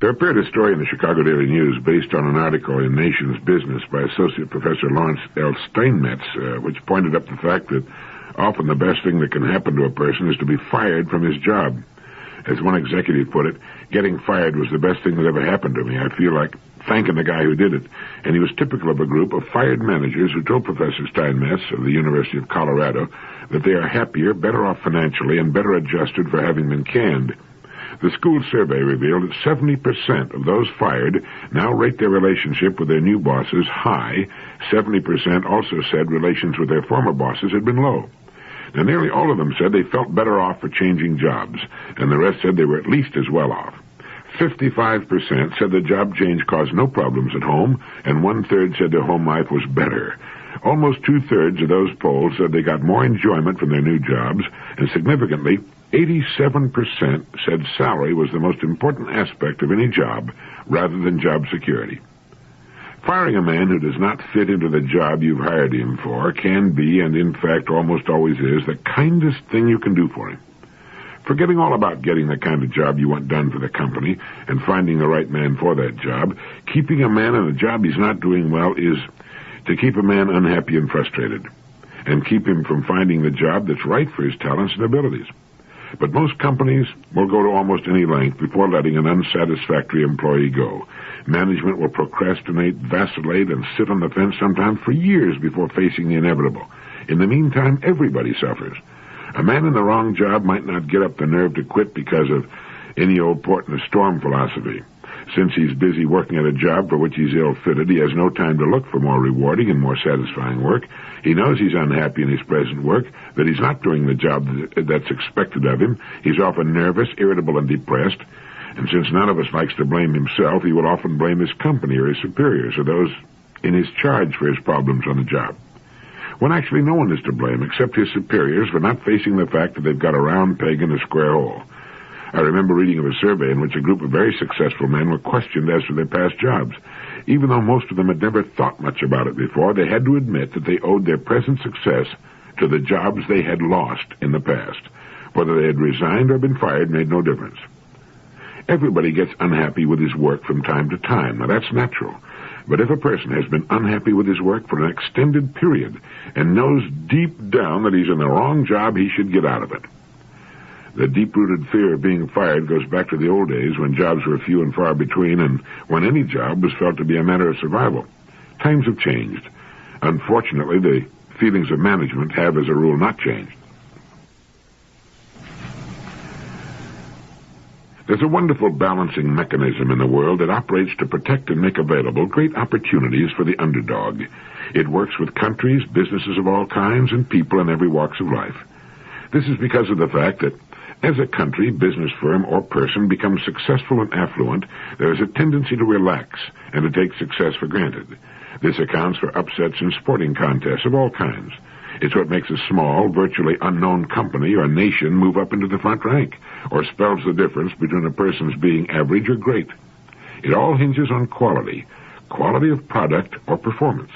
There appeared a story in the Chicago Daily News based on an article in Nation's Business by Associate Professor Lawrence L. Steinmetz, which pointed up the fact that often the best thing that can happen to a person is to be fired from his job. As one executive put it, getting fired was the best thing that ever happened to me. I feel like thanking the guy who did it. And he was typical of a group of fired managers who told Professor Steinmetz of the University of Colorado that they are happier, better off financially, and better adjusted for having been canned. The school survey revealed that 70% of those fired now rate their relationship with their new bosses high. 70% also said relations with their former bosses had been low. Now, nearly all of them said they felt better off for changing jobs, and the rest said they were at least as well off. 55% said the job change caused no problems at home, and one-third said their home life was better. Almost two-thirds of those polled said they got more enjoyment from their new jobs, and significantly, 87% said salary was the most important aspect of any job, rather than job security. Firing a man who does not fit into the job you've hired him for can be, and in fact almost always is, the kindest thing you can do for him. Forgetting all about getting the kind of job you want done for the company and finding the right man for that job, keeping a man in a job he's not doing well is to keep a man unhappy and frustrated, and keep him from finding the job that's right for his talents and abilities. But most companies will go to almost any length before letting an unsatisfactory employee go. Management will procrastinate, vacillate, and sit on the fence sometimes for years before facing the inevitable. In the meantime, everybody suffers. A man in the wrong job might not get up the nerve to quit because of any old port in a storm philosophy. Since he's busy working at a job for which he's ill-fitted, he has no time to look for more rewarding and more satisfying work. He knows he's unhappy in his present work, that he's not doing the job that's expected of him. He's often nervous, irritable, and depressed. And since none of us likes to blame himself, he will often blame his company or his superiors or those in his charge for his problems on the job. When actually no one is to blame except his superiors for not facing the fact that they've got a round peg in a square hole. I remember reading of a survey in which a group of very successful men were questioned as to their past jobs. Even though most of them had never thought much about it before, they had to admit that they owed their present success to the jobs they had lost in the past. Whether they had resigned or been fired made no difference. Everybody gets unhappy with his work from time to time. Now, that's natural. But if a person has been unhappy with his work for an extended period and knows deep down that he's in the wrong job, he should get out of it. The deep-rooted fear of being fired goes back to the old days when jobs were few and far between and when any job was felt to be a matter of survival. Times have changed. Unfortunately, the feelings of management have, as a rule, not changed. There's a wonderful balancing mechanism in the world that operates to protect and make available great opportunities for the underdog. It works with countries, businesses of all kinds, and people in every walks of life. This is because of the fact that as a country, business firm, or person becomes successful and affluent, there is a tendency to relax and to take success for granted. This accounts for upsets in sporting contests of all kinds. It's what makes a small, virtually unknown company or nation move up into the front rank, or spells the difference between a person's being average or great. It all hinges on quality of product or performance.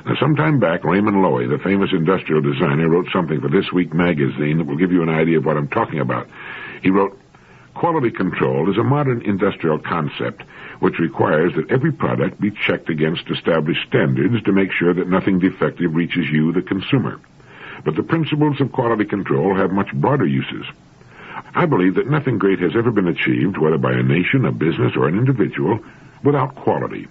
Now, some time back, Raymond Loewy, the famous industrial designer, wrote something for This Week magazine that will give you an idea of what I'm talking about. He wrote, "Quality control is a modern industrial concept which requires that every product be checked against established standards to make sure that nothing defective reaches you, the consumer. But the principles of quality control have much broader uses. I believe that nothing great has ever been achieved, whether by a nation, a business, or an individual, without quality.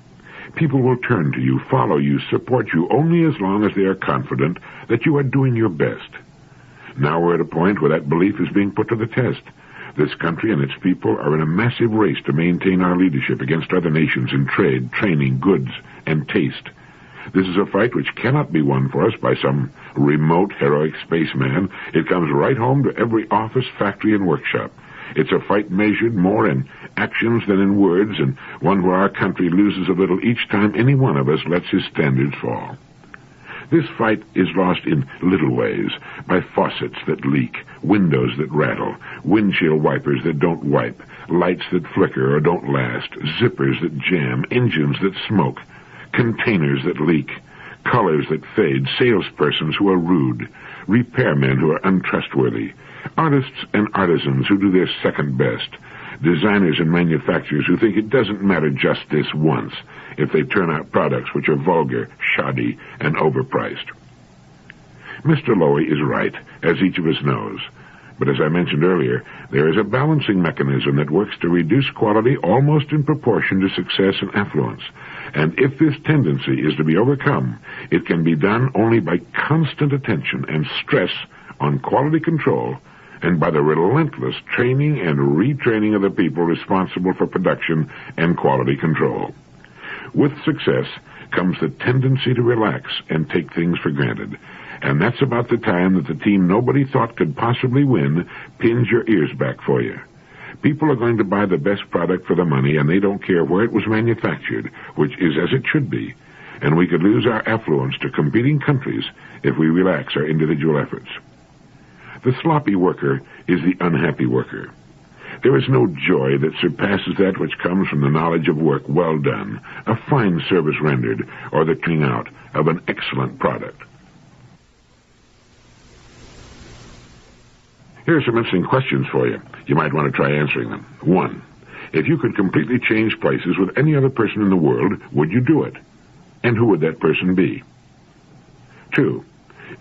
People will turn to you, follow you, support you only as long as they are confident that you are doing your best. Now we're at a point where that belief is being put to the test. This country and its people are in a massive race to maintain our leadership against other nations in trade, training, goods, and taste. This is a fight which cannot be won for us by some remote, heroic spaceman. It comes right home to every office, factory, and workshop. It's a fight measured more in actions than in words, and one where our country loses a little each time any one of us lets his standards fall. This fight is lost in little ways, by faucets that leak, windows that rattle, windshield wipers that don't wipe, lights that flicker or don't last, zippers that jam, engines that smoke, containers that leak, colors that fade, salespersons who are rude, repairmen who are untrustworthy, artists and artisans who do their second best, designers and manufacturers who think it doesn't matter just this once if they turn out products which are vulgar, shoddy, and overpriced. Mr. Lowy is right, as each of us knows. But as I mentioned earlier, there is a balancing mechanism that works to reduce quality almost in proportion to success and affluence. And if this tendency is to be overcome, it can be done only by constant attention and stress on quality control and by the relentless training and retraining of the people responsible for production and quality control. With success comes the tendency to relax and take things for granted. And that's about the time that the team nobody thought could possibly win pins your ears back for you. People are going to buy the best product for the money, and they don't care where it was manufactured, which is as it should be. And we could lose our affluence to competing countries if we relax our individual efforts. The sloppy worker is the unhappy worker. There is no joy that surpasses that which comes from the knowledge of work well done, a fine service rendered, or the turning out of an excellent product. Here are some interesting questions for you. You might want to try answering them. 1. If you could completely change places with any other person in the world, would you do it? And who would that person be? 2.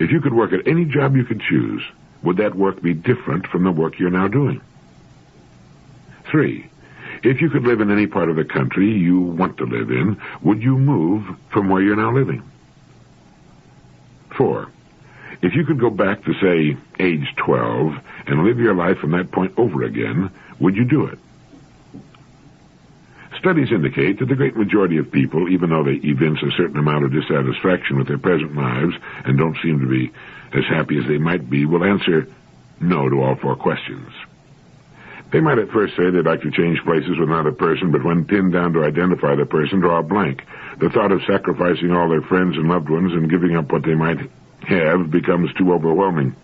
If you could work at any job you could choose, would that work be different from the work you're now doing? 3. If you could live in any part of the country you want to live in, would you move from where you're now living? 4. If you could go back to, say, age 12 and live your life from that point over again, would you do it? Studies indicate that the great majority of people, even though they evince a certain amount of dissatisfaction with their present lives and don't seem to be as happy as they might be, will answer no to all 4 questions. They might at first say they'd like to change places with another person, but when pinned down to identify the person, draw a blank. The thought of sacrificing all their friends and loved ones and giving up what they might have becomes too overwhelming.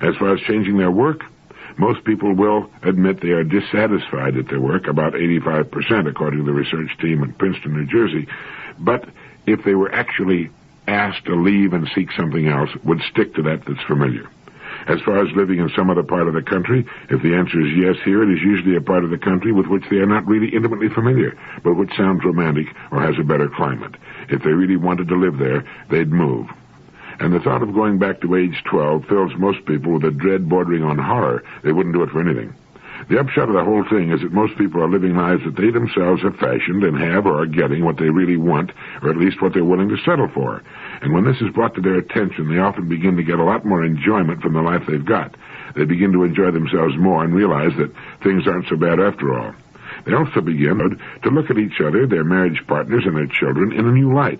As far as changing their work, most people will admit they are dissatisfied at their work, about 85% according to the research team at Princeton, New Jersey. But if they were actually asked to leave and seek something else, would stick to that that's familiar. As far as living in some other part of the country, if the answer is yes here, it is usually a part of the country with which they are not really intimately familiar, but which sounds romantic or has a better climate. If they really wanted to live there, they'd move. And the thought of going back to age 12 fills most people with a dread bordering on horror. They wouldn't do it for anything. The upshot of the whole thing is that most people are living lives that they themselves have fashioned and have or are getting what they really want, or at least what they're willing to settle for. And when this is brought to their attention, they often begin to get a lot more enjoyment from the life they've got. They begin to enjoy themselves more and realize that things aren't so bad after all. They also begin to look at each other, their marriage partners, and their children in a new light.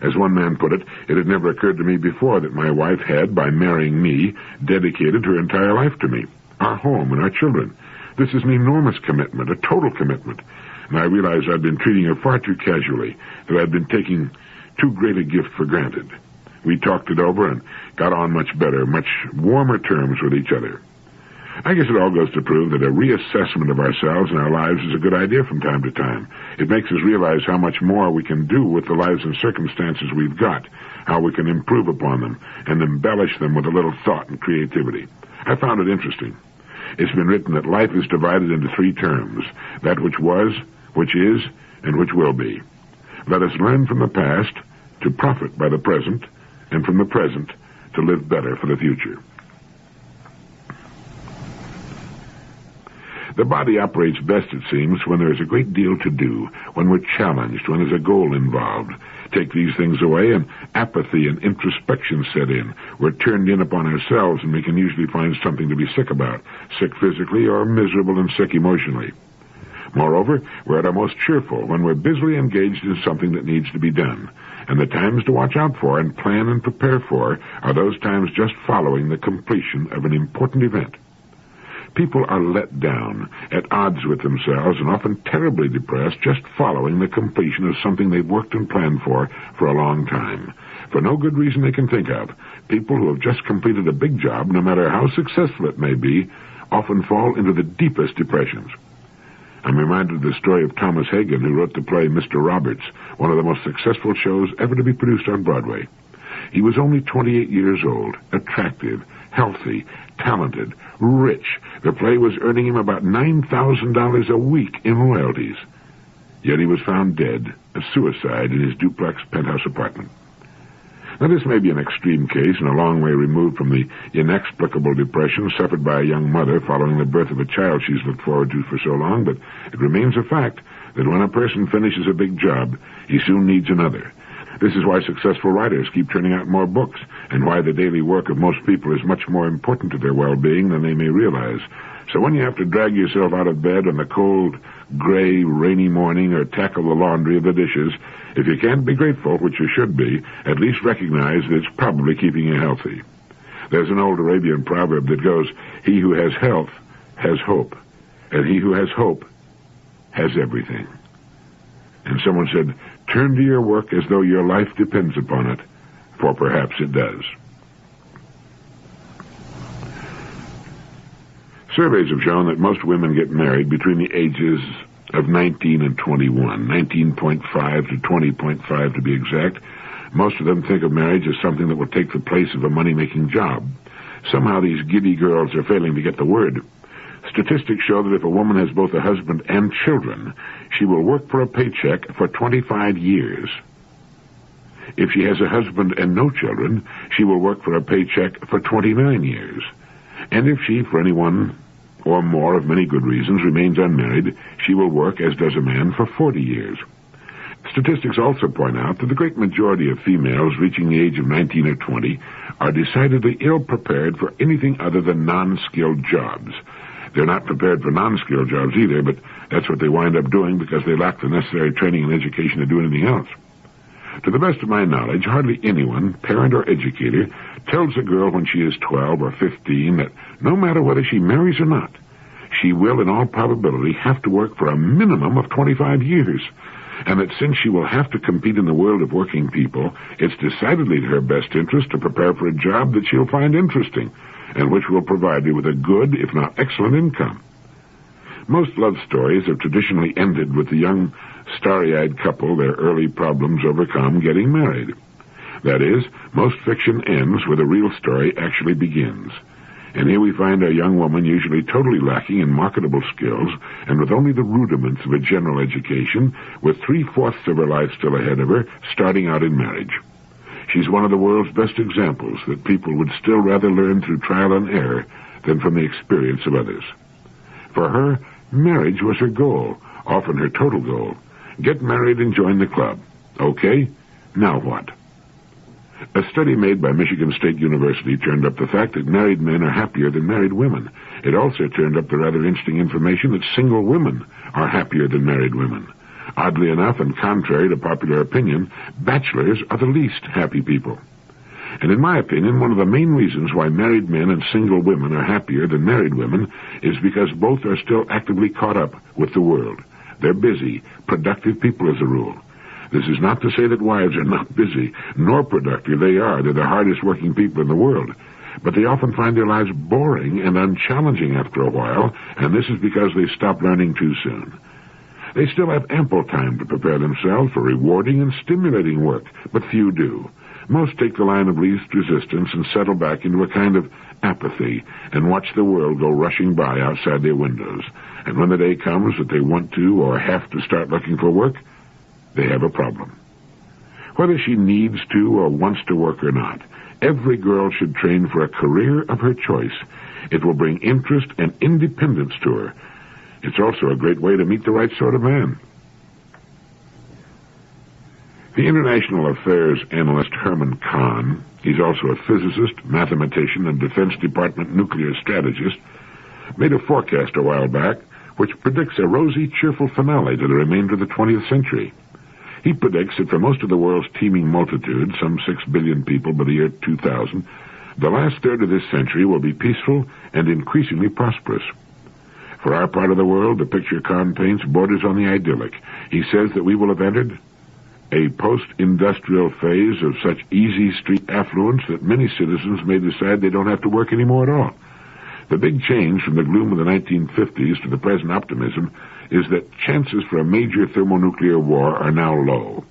As one man put it, it had never occurred to me before that my wife had, by marrying me, dedicated her entire life to me, our home, and our children. This is an enormous commitment, a total commitment, and I realized I'd been treating her far too casually, that I'd been taking too great a gift for granted. We talked it over and got on much better, much warmer terms with each other. I guess it all goes to prove that a reassessment of ourselves and our lives is a good idea from time to time. It makes us realize how much more we can do with the lives and circumstances we've got, how we can improve upon them and embellish them with a little thought and creativity. I found it interesting. It's been written that life is divided into 3 terms, that which was, which is, and which will be. Let us learn from the past to profit by the present, and from the present to live better for the future. The body operates best, it seems, when there is a great deal to do, when we're challenged, when there's a goal involved. Take these things away, and apathy and introspection set in. We're turned in upon ourselves, and we can usually find something to be sick about, sick physically or miserable and sick emotionally. Moreover, we're at our most cheerful when we're busily engaged in something that needs to be done. And the times to watch out for and plan and prepare for are those times just following the completion of an important event. People are let down, at odds with themselves, and often terribly depressed just following the completion of something they've worked and planned for a long time. For no good reason they can think of, people who have just completed a big job, no matter how successful it may be, often fall into the deepest depressions. I'm reminded of the story of Thomas Hagen, who wrote the play Mr. Roberts, one of the most successful shows ever to be produced on Broadway. He was only 28 years old, attractive, healthy, talented, rich. The play was earning him about $9,000 a week in royalties. Yet he was found dead, a suicide, in his duplex penthouse apartment. Now, this may be an extreme case and a long way removed from the inexplicable depression suffered by a young mother following the birth of a child she's looked forward to for so long, but it remains a fact that when a person finishes a big job, he soon needs another. This is why successful writers keep turning out more books, and why the daily work of most people is much more important to their well-being than they may realize. So when you have to drag yourself out of bed on a cold, gray, rainy morning or tackle the laundry or the dishes, if you can't be grateful, which you should be, at least recognize that it's probably keeping you healthy. There's an old Arabian proverb that goes, "He who has health has hope, and he who has hope has everything." And someone said, "Turn to your work as though your life depends upon it, for perhaps it does." Surveys have shown that most women get married between the ages of 19 and 21, 19.5 to 20.5 to be exact. Most of them think of marriage as something that will take the place of a money-making job. Somehow these giddy girls are failing to get the word. Statistics show that if a woman has both a husband and children, she will work for a paycheck for 25 years. If she has a husband and no children, she will work for a paycheck for 29 years. And if she, for any one or more of many good reasons, remains unmarried, she will work, as does a man, for 40 years. Statistics also point out that the great majority of females reaching the age of 19 or 20 are decidedly ill-prepared for anything other than non-skilled jobs. They're not prepared for non-skilled jobs either, but that's what they wind up doing because they lack the necessary training and education to do anything else. To the best of my knowledge, hardly anyone, parent or educator, tells a girl when she is 12 or 15 that no matter whether she marries or not, she will in all probability have to work for a minimum of 25 years, and that since she will have to compete in the world of working people, it's decidedly to her best interest to prepare for a job that she'll find interesting, and which will provide her with a good, if not excellent, income. Most love stories have traditionally ended with the young, starry-eyed couple, their early problems overcome, getting married. That is, most fiction ends where the real story actually begins. And here we find a young woman usually totally lacking in marketable skills and with only the rudiments of a general education, with 3/4 of her life still ahead of her, starting out in marriage. She's one of the world's best examples that people would still rather learn through trial and error than from the experience of others. For her, marriage was her goal, often her total goal. Get married and join the club. Okay, now what? A study made by Michigan State University turned up the fact that married men are happier than married women. It also turned up the rather interesting information that single women are happier than married women. Oddly enough, and contrary to popular opinion, bachelors are the least happy people. And in my opinion, one of the main reasons why married men and single women are happier than married women is because both are still actively caught up with the world. They're busy, productive people as a rule. This is not to say that wives are not busy, nor productive. They are. They're the hardest working people in the world. But they often find their lives boring and unchallenging after a while, and this is because they stop learning too soon. They still have ample time to prepare themselves for rewarding and stimulating work, but few do. Most take the line of least resistance and settle back into a kind of apathy and watch the world go rushing by outside their windows. And when the day comes that they want to or have to start looking for work, they have a problem. Whether she needs to or wants to work or not, every girl should train for a career of her choice. It will bring interest and independence to her. It's also a great way to meet the right sort of man. The international affairs analyst Herman Kahn, he's also a physicist, mathematician, and Defense Department nuclear strategist, made a forecast a while back which predicts a rosy, cheerful finale to the remainder of the 20th century. He predicts that for most of the world's teeming multitude, some 6 billion people by the year 2000, the last third of this century will be peaceful and increasingly prosperous. For our part of the world, the picture Kahn paints borders on the idyllic. He says that we will have entered a post-industrial phase of such easy street affluence that many citizens may decide they don't have to work anymore at all. The big change from the gloom of the 1950s to the present optimism is that chances for a major thermonuclear war are now low.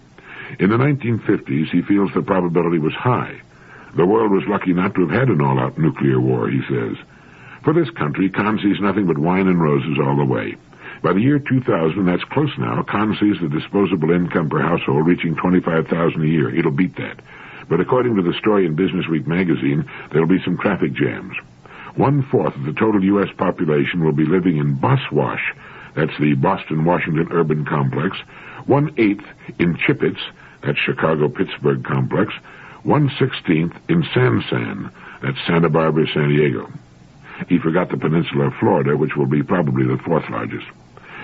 In the 1950s, he feels the probability was high. The world was lucky not to have had an all-out nuclear war, he says. For this country, Kahn sees nothing but wine and roses all the way. By the year 2000, that's close now, Kahn sees the disposable income per household reaching $25,000 a year. It'll beat that. But according to the story in Business Week magazine, there'll be some traffic jams. 1/4 of the total U.S. population will be living in Boswash. That's the Boston-Washington urban complex. 1/8 in Chippets. That's Chicago-Pittsburgh complex. 1/16 in San. That's Santa Barbara, San Diego. He forgot the peninsula of Florida, which will be probably the 4th largest.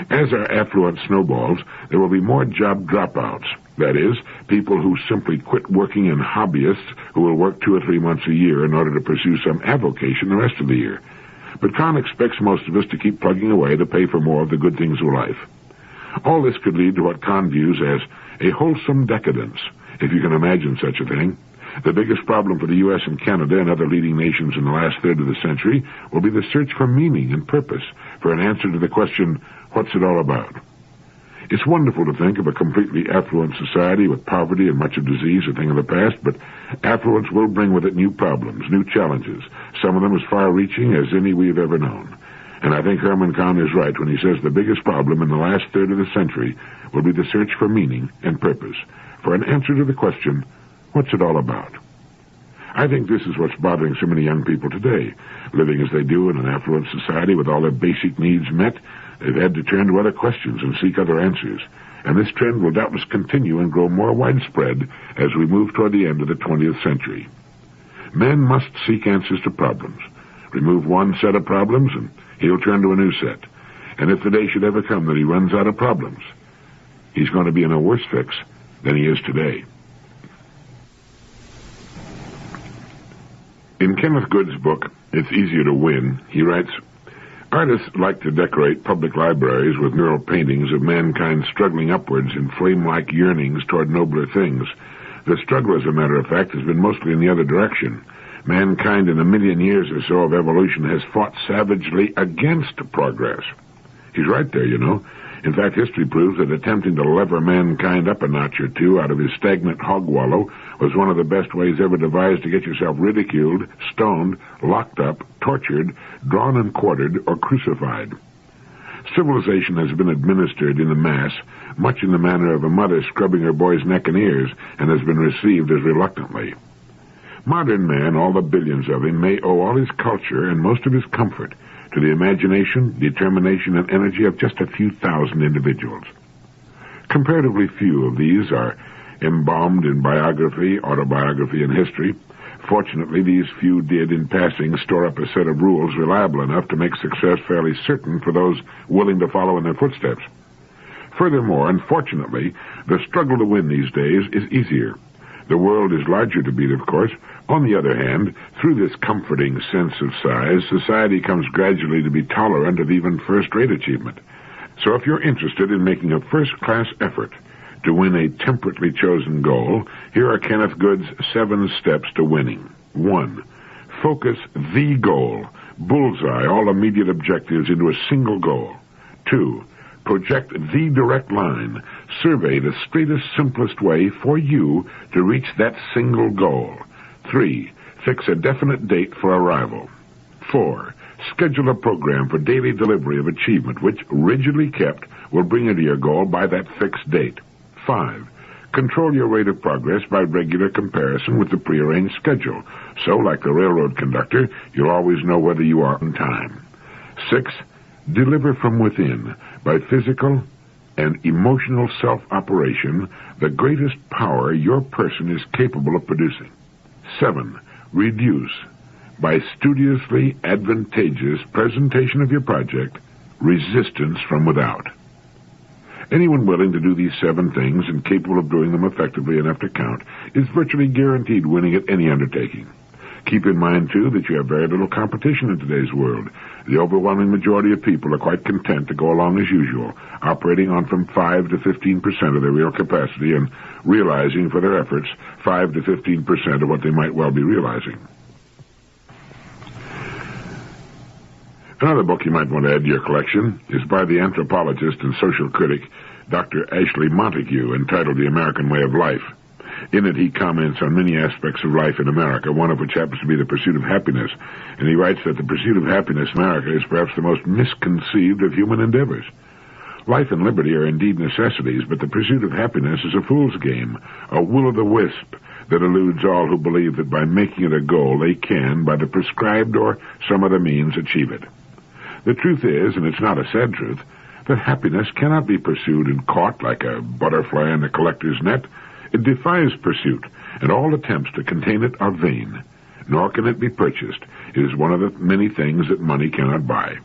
As our affluence snowballs, there will be more job dropouts. That is, people who simply quit working and hobbyists who will work 2 or 3 months a year in order to pursue some avocation the rest of the year. But Kahn expects most of us to keep plugging away to pay for more of the good things of life. All this could lead to what Kahn views as a wholesome decadence, if you can imagine such a thing. The biggest problem for the U.S. and Canada and other leading nations in the last third of the century will be the search for meaning and purpose, for an answer to the question, what's it all about? It's wonderful to think of a completely affluent society with poverty and much of disease a thing of the past, but affluence will bring with it new problems, new challenges, some of them as far-reaching as any we've ever known. And I think Herman Kahn is right when he says the biggest problem in the last third of the century will be the search for meaning and purpose, for an answer to the question, what's it all about? I think this is what's bothering so many young people today. Living as they do in an affluent society with all their basic needs met, they've had to turn to other questions and seek other answers. And this trend will doubtless continue and grow more widespread as we move toward the end of the 20th century. Man must seek answers to problems. Remove one set of problems and he'll turn to a new set. And if the day should ever come that he runs out of problems, he's going to be in a worse fix than he is today. In Kenneth Good's book, It's Easier to Win, he writes, artists like to decorate public libraries with mural paintings of mankind struggling upwards in flame-like yearnings toward nobler things. The struggle, as a matter of fact, has been mostly in the other direction. Mankind in 1,000,000 years or so of evolution has fought savagely against progress. He's right there, you know. In fact, history proves that attempting to lever mankind up a notch or two out of his stagnant hog wallow was one of the best ways ever devised to get yourself ridiculed, stoned, locked up, tortured, drawn and quartered, or crucified. Civilization has been administered in the mass, much in the manner of a mother scrubbing her boy's neck and ears, and has been received as reluctantly. Modern man, all the billions of him, may owe all his culture and most of his comfort to the imagination, determination, and energy of just a few thousand individuals. Comparatively few of these are embalmed in biography, autobiography, and history. Fortunately, these few did, in passing, store up a set of rules reliable enough to make success fairly certain for those willing to follow in their footsteps. Furthermore, unfortunately, the struggle to win these days is easier. The world is larger to beat, of course. On the other hand, through this comforting sense of size, society comes gradually to be tolerant of even first-rate achievement. So if you're interested in making a first-class effort to win a temperately chosen goal, here are Kenneth Good's 7 steps to winning. 1. Focus the goal. Bullseye all immediate objectives into a single goal. 2. Project the direct line. Survey the straightest, simplest way for you to reach that single goal. 3. Fix a definite date for arrival. 4. Schedule a program for daily delivery of achievement which, rigidly kept, will bring you to your goal by that fixed date. 5. Control your rate of progress by regular comparison with the prearranged schedule. So, like the railroad conductor, you'll always know whether you are on time. 6. Deliver from within, by physical and emotional self-operation, the greatest power your person is capable of producing. 7. Reduce, by studiously advantageous presentation of your project, resistance from without. Anyone willing to do these 7 things and capable of doing them effectively enough to count is virtually guaranteed winning at any undertaking. Keep in mind, too, that you have very little competition in today's world. The overwhelming majority of people are quite content to go along as usual, operating on from 5 to 15% of their real capacity and realizing for their efforts 5 to 15% of what they might well be realizing. Another book you might want to add to your collection is by the anthropologist and social critic Dr. Ashley Montague, entitled The American Way of Life. In it, he comments on many aspects of life in America, one of which happens to be the pursuit of happiness. And he writes that the pursuit of happiness in America is perhaps the most misconceived of human endeavors. Life and liberty are indeed necessities, but the pursuit of happiness is a fool's game, a will-o'-the-wisp that eludes all who believe that by making it a goal they can, by the prescribed or some other means, achieve it. The truth is, and it's not a sad truth, that happiness cannot be pursued and caught like a butterfly in a collector's net. It defies pursuit, and all attempts to contain it are vain. Nor can it be purchased. It is one of the many things that money cannot buy.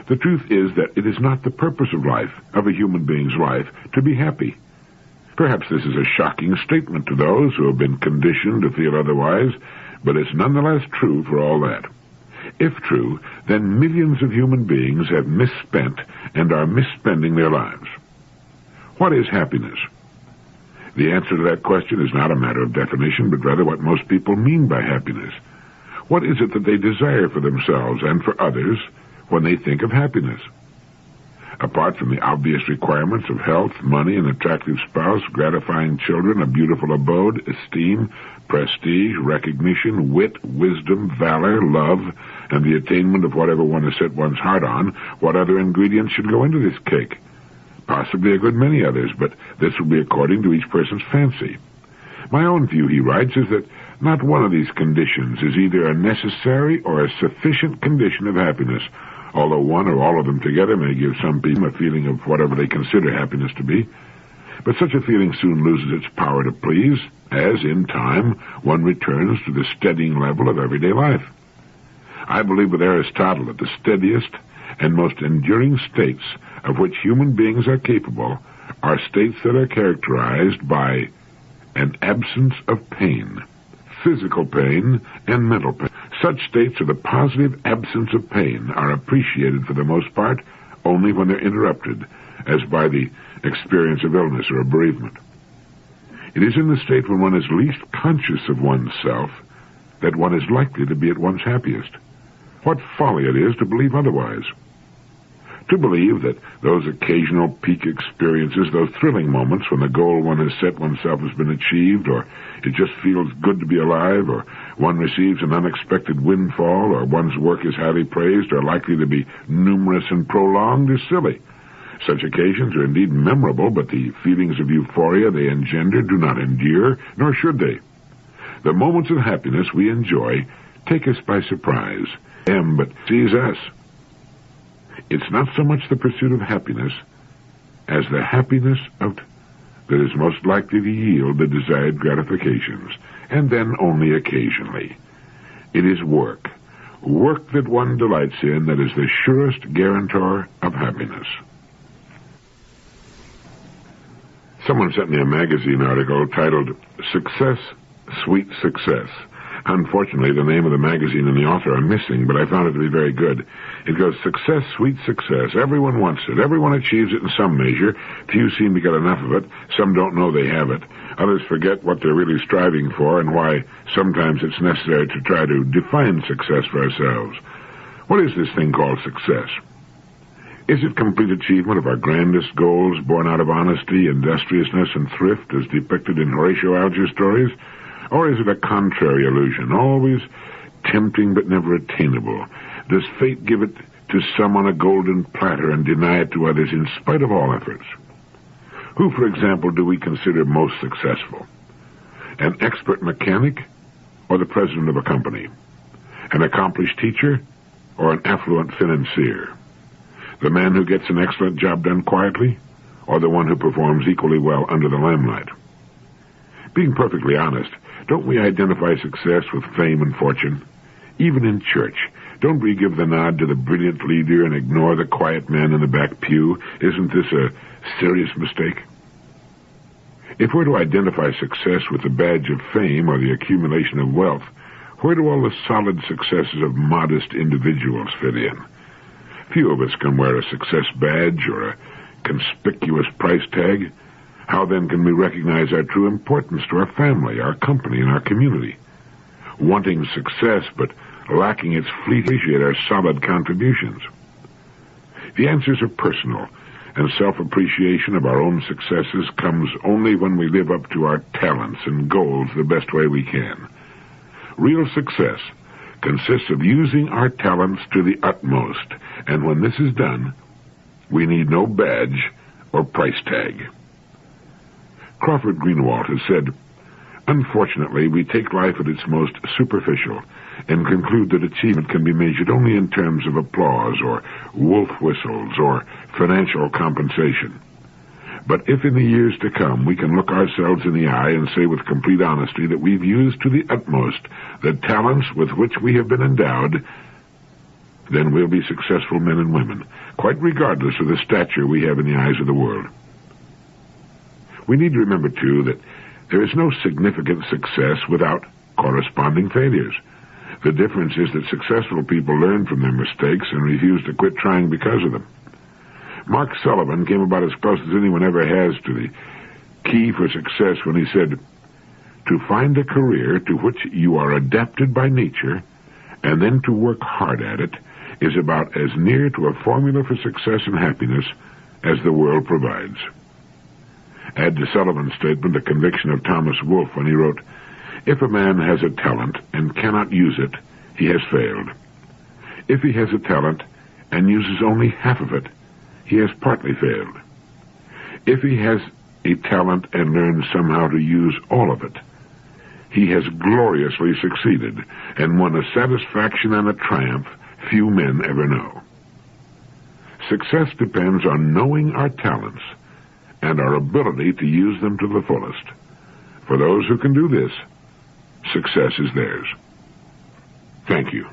The truth is that it is not the purpose of life, of a human being's life, to be happy. Perhaps this is a shocking statement to those who have been conditioned to feel otherwise, but it's nonetheless true for all that. If true, then millions of human beings have misspent and are misspending their lives. What is happiness? The answer to that question is not a matter of definition, but rather what most people mean by happiness. What is it that they desire for themselves and for others when they think of happiness? Apart from the obvious requirements of health, money, an attractive spouse, gratifying children, a beautiful abode, esteem, prestige, recognition, wit, wisdom, valor, love, and the attainment of whatever one has set one's heart on, what other ingredients should go into this cake? Possibly a good many others, but this will be according to each person's fancy. My own view, he writes, is that not one of these conditions is either a necessary or a sufficient condition of happiness, although one or all of them together may give some people a feeling of whatever they consider happiness to be. But such a feeling soon loses its power to please, as, in time, one returns to the steadying level of everyday life. I believe with Aristotle that the steadiest and most enduring states of which human beings are capable are states that are characterized by an absence of pain, physical pain and mental pain. Such states of the positive absence of pain are appreciated for the most part only when they're interrupted, as by the experience of illness or a bereavement. It is in the state when one is least conscious of oneself that one is likely to be at one's happiest. What folly it is to believe otherwise. To believe that those occasional peak experiences, those thrilling moments when the goal one has set oneself has been achieved, or it just feels good to be alive, or one receives an unexpected windfall, or one's work is highly praised, are likely to be numerous and prolonged, is silly. Such occasions are indeed memorable, but the feelings of euphoria they engender do not endure, nor should they. The moments of happiness we enjoy take us by surprise, but seize us. It's not so much the pursuit of happiness as the happiness of that is most likely to yield the desired gratifications, and then only occasionally. It is work that one delights in, that is the surest guarantor of happiness. Someone sent me a magazine article titled Success, Sweet Success. Unfortunately, the name of the magazine and the author are missing, but I found it to be very good. It goes, success, sweet success. Everyone wants it. Everyone achieves it in some measure. Few seem to get enough of it. Some don't know they have it. Others forget what they're really striving for and why sometimes it's necessary to try to define success for ourselves. What is this thing called success? Is it complete achievement of our grandest goals born out of honesty, industriousness, and thrift as depicted in Horatio Alger's stories? Or is it a contrary illusion, always tempting but never attainable? Does fate give it to some on a golden platter and deny it to others in spite of all efforts? Who, for example, do we consider most successful? An expert mechanic or the president of a company? An accomplished teacher or an affluent financier? The man who gets an excellent job done quietly or the one who performs equally well under the limelight? Being perfectly honest, don't we identify success with fame and fortune? Even in church, don't we give the nod to the brilliant leader and ignore the quiet man in the back pew? Isn't this a serious mistake? If we're to identify success with the badge of fame or the accumulation of wealth, where do all the solid successes of modest individuals fit in? Few of us can wear a success badge or a conspicuous price tag. How then can we recognize our true importance to our family, our company, and our community? Wanting success, but lacking its fleet, appreciate our solid contributions. The answers are personal, and self-appreciation of our own successes comes only when we live up to our talents and goals the best way we can. Real success consists of using our talents to the utmost, and when this is done, we need no badge or price tag. Crawford Greenwald has said, "Unfortunately, we take life at its most superficial and conclude that achievement can be measured only in terms of applause or wolf whistles or financial compensation. But if in the years to come we can look ourselves in the eye and say with complete honesty that we've used to the utmost the talents with which we have been endowed, then we'll be successful men and women, quite regardless of the stature we have in the eyes of the world." We need to remember, too, that there is no significant success without corresponding failures. The difference is that successful people learn from their mistakes and refuse to quit trying because of them. Mark Sullivan came about as close as anyone ever has to the key for success when he said, "To find a career to which you are adapted by nature and then to work hard at it is about as near to a formula for success and happiness as the world provides." Add to Sullivan's statement a conviction of Thomas Wolfe when he wrote, "If a man has a talent and cannot use it, he has failed. If he has a talent and uses only half of it, he has partly failed. If he has a talent and learns somehow to use all of it, he has gloriously succeeded and won a satisfaction and a triumph few men ever know." Success depends on knowing our talents and our ability to use them to the fullest. For those who can do this, success is theirs. Thank you.